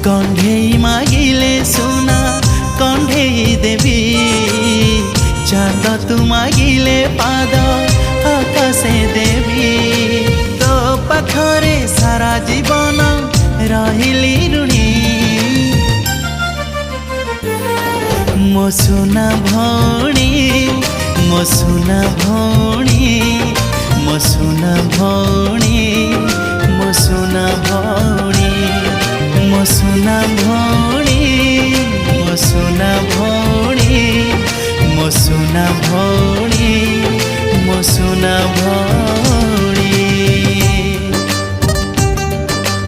कण्ढेई मागिले सुना कण्ढेई देवी चाँद तू मागिले पाद आकाशे देवी तो पाखरे सारा जीवन रहिली ऋणी मो सुना भौणी मो सुना भौणी मो सुना भौणी मो सुना भौणी मो सुना भौणी मो सुना भौणी मो सुना भौणी मो सुना भौणी।